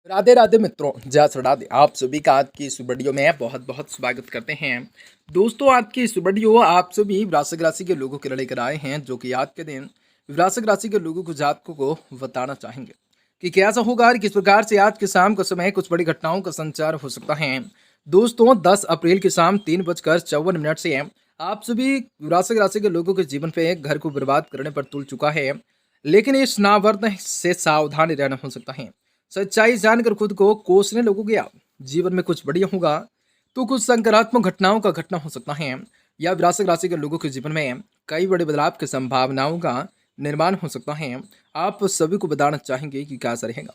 राधे राधे मित्रों, जय श्री राधे। आप सभी का आज की इस वीडियो में बहुत बहुत स्वागत करते हैं। दोस्तों, आज की इस वीडियो आप सभी वृश्चिक राशि के लोगों के लिए लेकर आए हैं, जो कि आज के दिन वृश्चिक राशि के लोगों को जातकों को बताना चाहेंगे कि कैसा होगा और किस प्रकार से आज के शाम के समय कुछ बड़ी घटनाओं का संचार हो सकता है। दोस्तों, 10 अप्रैल की शाम 3:54 से आप सभी वृश्चिक राशि के लोगों के जीवन पे घर को बर्बाद करने पर तुल चुका है, लेकिन इस नावर्त से सावधानी रहना हो सकता है। सच्चाई जानकर खुद को कोसने लगोगे आप, जीवन में कुछ बढ़िया होगा तो कुछ सकारात्मक घटनाओं का घटना हो सकता है, या वृश्चिक राशि के लोगों के जीवन में कई बड़े बदलाव की संभावनाओं का निर्माण हो सकता है। आप सभी को बताना चाहेंगे कि कैसा रहेगा,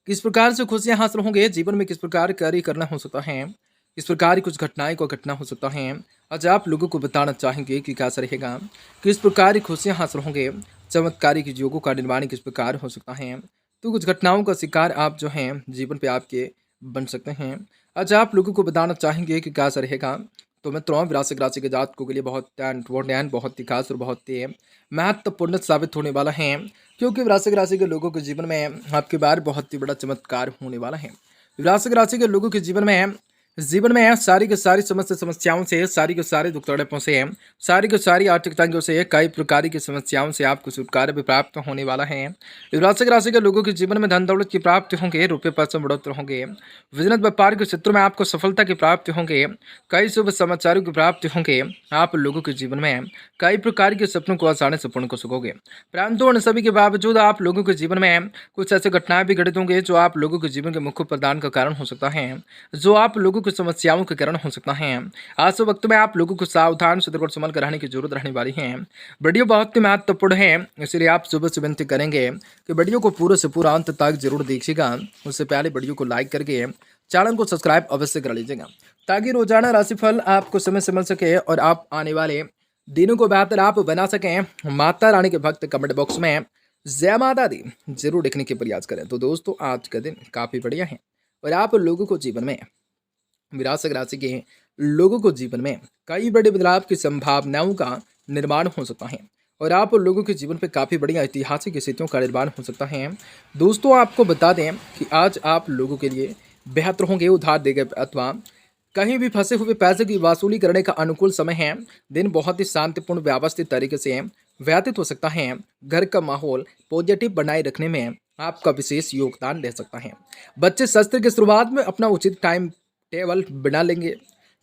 किस प्रकार से खुशियां हासिल होंगे, जीवन में किस प्रकार कार्य करना हो सकता है, किस प्रकार की कुछ घटनाएं को घटना हो सकता है। आज आप लोगों को बताना चाहेंगे कि कैसा रहेगा, किस प्रकार की खुशियां हासिल होंगे, चमत्कारी की योगों का निर्माण किस प्रकार हो सकता है। तो कुछ घटनाओं का शिकार आप जो हैं जीवन पे आपके बन सकते हैं। आज आप लोगों को बताना चाहेंगे कि कैसा रहेगा। तो मित्रों, वृश्चिक राशि के जातकों के लिए बहुत इम्पोर्टेंट, बहुत ही खास और बहुत ही महत्वपूर्ण साबित होने वाला है, क्योंकि वृश्चिक राशि के लोगों के जीवन में आपके बार बहुत ही बड़ा चमत्कार होने वाला है। वृश्चिक राशि के लोगों के जीवन में सारी की सारी समस्याओं से, सारी के सारे दुख तकलीफों से, सारी की सारी आर्थिक तंगियों से, कई प्रकार की समस्याओं से आपको छुटकारा भी प्राप्त होने वाला है। वृश्चिक राशि के लोगों के जीवन में धन दौलत की प्राप्ति होंगे, रुपये पैसे में बढ़ोतरी होंगे, बिजनेस व्यापार के क्षेत्रों में आपको सफलता की प्राप्ति होंगे, कई शुभ समाचारों की प्राप्ति होंगे। आप लोगों के जीवन में कई प्रकार के सपनों को आसानी से पूर्ण कर सकोगे, परंतु उन सभी के बावजूद आप लोगों के जीवन में कुछ ऐसे घटनाएं भी घटित होंगे जो आप लोगों के जीवन के मुख्य प्रदान का कारण हो सकता है, जो आप लोगों की समस्याओं के कारण हो सकता है। आज के वक्त में आप लोगों को सावधान सतर्क और संभल कर रहने की जरूरत रहने वाली है। वीडियो बहुत ही महत्वपूर्ण है, इसलिए आप सुबह से विनती करेंगे कि वीडियो को पूरे से पूरा अंत तक जरूर देखिएगा। उससे पहले वीडियो को लाइक करके चैनल को सब्सक्राइब अवश्य कर लीजिएगा, ताकि रोजाना राशिफल आपको समय से मिल सके और आप आने वाले दिनों को बेहतर आप बना सकें। माता रानी के भक्त कमेंट बॉक्स में जय माता दी जरूर लिखने के प्रयास करें। तो दोस्तों, आज का दिन काफी बढ़िया है और आप लोगों को जीवन में, वृश्चिक राशि के लोगों को जीवन में कई बड़े बदलाव की संभावनाओं का निर्माण हो सकता है और आप लोगों के जीवन पे काफ़ी बड़ी ऐतिहासिक स्थितियों का निर्माण हो सकता है। दोस्तों, आपको बता दें कि आज आप लोगों के लिए बेहतर होंगे, उधार देंगे अथवा कहीं भी फंसे हुए पैसे की वसूली करने का अनुकूल समय है। दिन बहुत ही शांतिपूर्ण व्यवस्थित तरीके से व्यतीत हो सकता है। घर का माहौल पॉजिटिव बनाए रखने में आपका विशेष योगदान दे सकता है। बच्चे सत्र की शुरुआत में अपना उचित टाइम टेबल बना लेंगे।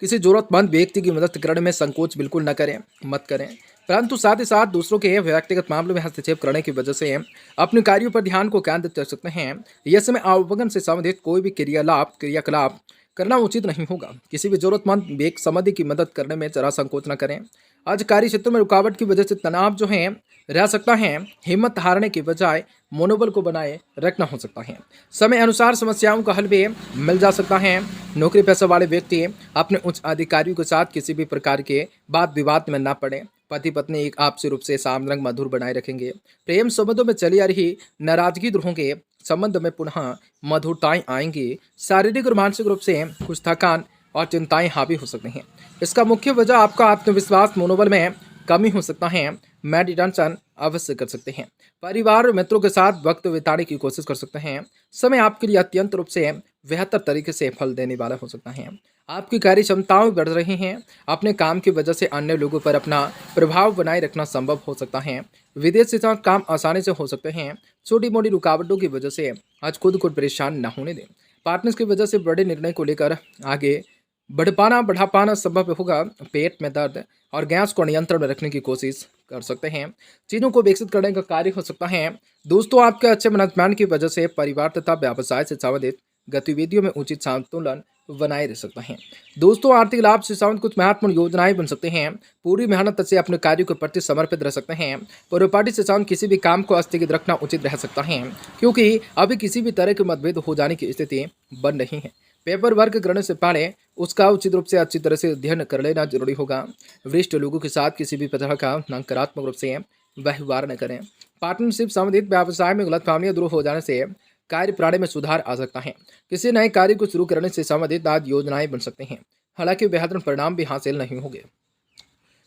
किसी जरूरतमंद व्यक्ति की मदद करने में संकोच बिल्कुल मत करें, परंतु साथ ही साथ दूसरों के व्यक्तिगत मामलों में हस्तक्षेप करने की वजह से अपने कार्यों पर ध्यान को केंद्रित कर सकते हैं। यह समय आवगमन से संबंधित कोई भी क्रियाकलाप करना उचित नहीं होगा। किसी भी जरूरतमंद व्यक्ति संबंधी की मदद करने में जरा संकोच न करें। आज कार्य क्षेत्र में रुकावट की वजह से तनाव जो है रह सकता है। हिम्मत हारने की बजाय मनोबल को बनाए रखना हो सकता है। समय अनुसार समस्याओं का हल भी मिल जा सकता है। नौकरी पेशा वाले व्यक्ति अपने उच्च अधिकारियों के साथ किसी भी प्रकार के वाद विवाद में न पड़े। पति पत्नी एक आपसी रूप से सामरंग मधुर बनाए रखेंगे। प्रेम संबंधों में चली आ रही नाराजगी दूर होंगे। संबंध में पुनः मधुरताएं आएंगी। शारीरिक और मानसिक रूप से कुछ थकान और चिंताएं हावी हो सकती हैं। इसका मुख्य वजह आपका आत्मविश्वास, मनोबल में कमी हो सकता है। मेडिटेशन अवश्य कर सकते हैं। परिवार और मित्रों के साथ वक्त बिताने की कोशिश कर सकते हैं। समय आपके लिए अत्यंत रूप से बेहतर तरीके से फल देने वाला हो सकता है। आपकी कार्य क्षमताएं बढ़ रही हैं। अपने काम की वजह से अन्य लोगों पर अपना प्रभाव बनाए रखना संभव हो सकता है। विदेश से काम आसानी से हो सकते हैं। छोटी मोटी रुकावटों की वजह से आज खुद को परेशान न होने दें। पार्टनर्स की वजह से बड़े निर्णय को लेकर आगे बढ़ा पाना संभव होगा। पेट में दर्द और गैस को नियंत्रण में रखने की कोशिश कर सकते हैं। चीज़ों को विकसित करने का कार्य हो सकता है। दोस्तों, आपके अच्छे मैनेजमेंट की वजह से परिवार तथा व्यवसाय से संबंधित गतिविधियों में उचित संतुलन बनाए रह सकता है। दोस्तों, आर्थिक लाभ से संबंधित कुछ महत्वपूर्ण योजनाएं बन सकते हैं। पूरी मेहनत से अपने कार्यों के प्रति समर्पित रह सकते हैं। प्रॉपर्टी से संबंधित किसी भी काम को स्थगित रखना उचित रह सकता है, क्योंकि अभी किसी भी तरह के मतभेद हो जाने की स्थिति बन रही है। पेपर वर्क करने से पहले उसका उचित रूप से अच्छी तरह से अध्ययन कर लेना जरूरी होगा। वरिष्ठ लोगों के साथ किसी भी प्रकार का नकारात्मक रूप से व्यवहार न करें। पार्टनरशिप संबंधित व्यवसाय में गलतफहमियां दूर हो जाने से कार्य प्रणाली में सुधार आ सकता है। किसी नए कार्य को शुरू करने से संबंधित आज योजनाएं बन सकती हैं, हालांकि बेहतर परिणाम भी हासिल नहीं होंगे।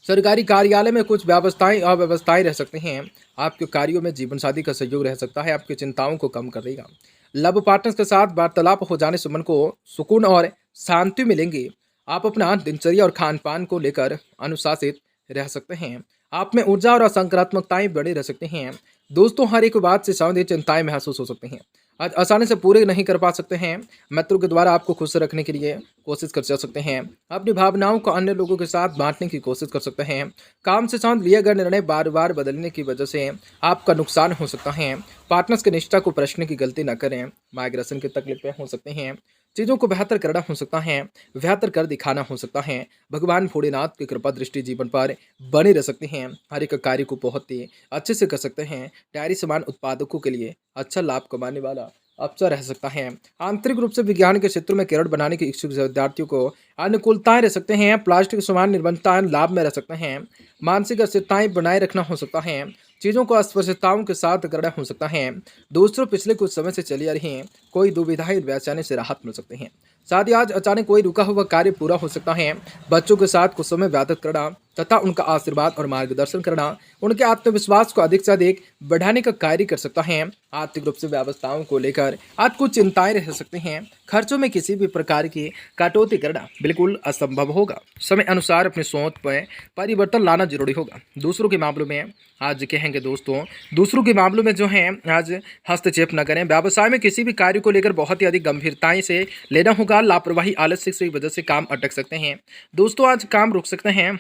सरकारी कार्यालय में कुछ व्यवस्थाएं अव्यवस्थाएं रह सकती हैं। आपके कार्यों में जीवन साथी का सहयोग रह सकता है, आपकी चिंताओं को कम कर देगा। लव पार्टनर्स के साथ वार्तालाप हो जाने से मन को सुकून और शांति मिलेंगी। आप अपना दिनचर्या और खान पान को लेकर अनुशासित रह सकते हैं। आप में ऊर्जा और सकारात्मकताएं बनी रह सकती हैं। दोस्तों, हर एक बात से संबंधित चिंताएं महसूस हो सकती हैं, आज आसानी से पूरे नहीं कर पा सकते हैं। मित्रों के द्वारा आपको खुश रखने के लिए कोशिश कर सकते हैं। अपनी भावनाओं को अन्य लोगों के साथ बांटने की कोशिश कर सकते हैं। काम से संबंध लिए गए निर्णय बार बार बदलने की वजह से आपका नुकसान हो सकता है। पार्टनर्स की निष्ठा को प्रश्न की गलती न करें। माइग्रेशन की तकलीफें हो सकती हैं। चीज़ों को बेहतर करना हो सकता है, बेहतर कर दिखाना हो सकता है। भगवान भोलेनाथ की कृपा दृष्टि जीवन पर बनी रह सकती हैं। हर एक कार्य को बहुत ही अच्छे से कर सकते हैं। डायरी समान उत्पादकों के लिए अच्छा लाभ कमाने वाला अवसर रह सकता है। आंतरिक रूप से विज्ञान के क्षेत्र में कैरियर बनाने के इच्छुक विद्यार्थियों को अनुकूलताएं रह सकते हैं। प्लास्टिक समान निर्भरताएं लाभ में रह सकते हैं। मानसिक अस्थिरताएं बनाए रखना हो सकता है। चीज़ों को अस्पष्टताओं के साथ करना हो सकता है। दोस्तों, पिछले कुछ समय से चली आ रही कोई दुविधाएं बेचैनी से राहत मिल सकती हैं। साथ ही आज अचानक कोई रुका हुआ कार्य पूरा हो सकता है। बच्चों के साथ कुछ समय व्यतीत करना तथा उनका आशीर्वाद और मार्गदर्शन करना उनके आत्मविश्वास को अधिक से अधिक बढ़ाने का कार्य कर सकता है। आर्थिक रूप से व्यवस्थाओं को लेकर आज कुछ चिंताएं रह सकती हैं। खर्चों में किसी भी प्रकार की कटौती करना बिल्कुल असंभव होगा। समय अनुसार अपनी सोच पर परिवर्तन लाना जरूरी होगा। दूसरों के मामलों में आज कहेंगे दोस्तों, दूसरों के मामलों में जो है आज हस्तक्षेप न करें। व्यवसाय में किसी भी कार्य को लेकर बहुत ही अधिक गंभीरताएं से लेना होगा। लापरवाही आलस्य की वजह से काम अटक सकते हैं। दोस्तों, आज काम रुक सकते हैं,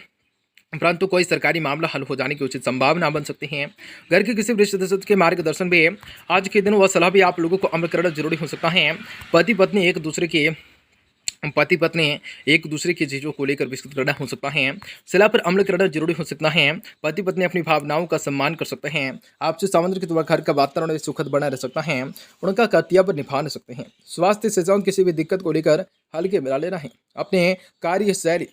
परंतु कोई सरकारी मामला हल हो जाने की उचित संभावना बन सकती है। घर के किसी वरिष्ठ सदस्य के मार्गदर्शन में आज के दिन वह सलाह भी आप लोगों को अमल करना जरूरी हो सकता है। पति पत्नी एक दूसरे की चीज़ों को लेकर विस्तृत करना हो सकता है। सलाह पर अमल करना जरूरी हो सकता है। पति पत्नी अपनी भावनाओं का सम्मान कर सकते हैं। आपसे सामंजस्य के द्वारा घर का वातावरण सुखद बना रह सकता है। उनका कर्तव्य निभा सकते हैं। स्वास्थ्य से संबंधित किसी भी दिक्कत को लेकर हल्के में लेना है। अपने कार्य शैली,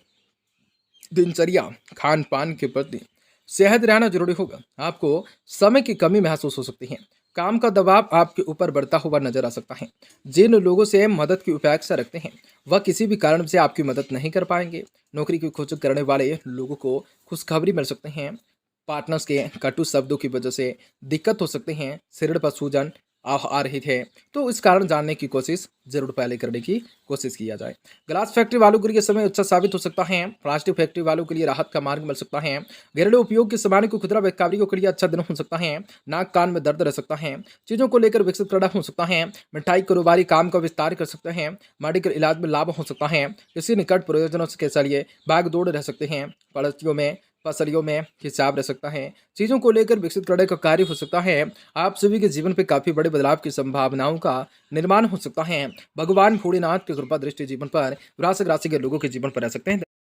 दिनचर्या, खान पान के प्रति सेहत रहना जरूरी होगा। आपको समय की कमी महसूस हो सकती है। काम का दबाव आपके ऊपर बढ़ता हुआ नजर आ सकता है। जिन लोगों से मदद की अपेक्षा रखते हैं वह किसी भी कारण से आपकी मदद नहीं कर पाएंगे। नौकरी की खोज करने वाले लोगों को खुशखबरी मिल सकते हैं। पार्टनर्स के कटु शब्दों की वजह से दिक्कत हो सकते हैं। शरीर पर सूजन आ रही थे, तो इस कारण जानने की कोशिश जरूर पहले करने की कोशिश किया जाए। ग्लास फैक्ट्री वालों के लिए समय अच्छा साबित हो सकता है। प्लास्टिक फैक्ट्री वालों के लिए राहत का मार्ग मिल सकता है। घरेलू उपयोग के सामान को खुदरा व्यापारियों के लिए अच्छा दिन हो सकता है। नाक कान में दर्द रह सकता है। चीज़ों को लेकर विकसित करना हो सकता है। मिठाई कारोबारी काम का विस्तार कर सकते हैं। मेडिकल इलाज में लाभ हो सकता है। किसी निकट प्रयोजनों के चलिए भाग दौड़ रह सकते हैं। फसलियों में हिसाब रह सकता है। चीज़ों को लेकर विकसित करने का कार्य हो सकता है। आप सभी के जीवन पे काफ़ी बड़े बदलाव की संभावनाओं का निर्माण हो सकता है। भगवान भोलेनाथ की कृपा दृष्टि जीवन पर वृश्चिक राशि के लोगों के जीवन पर रह सकते हैं।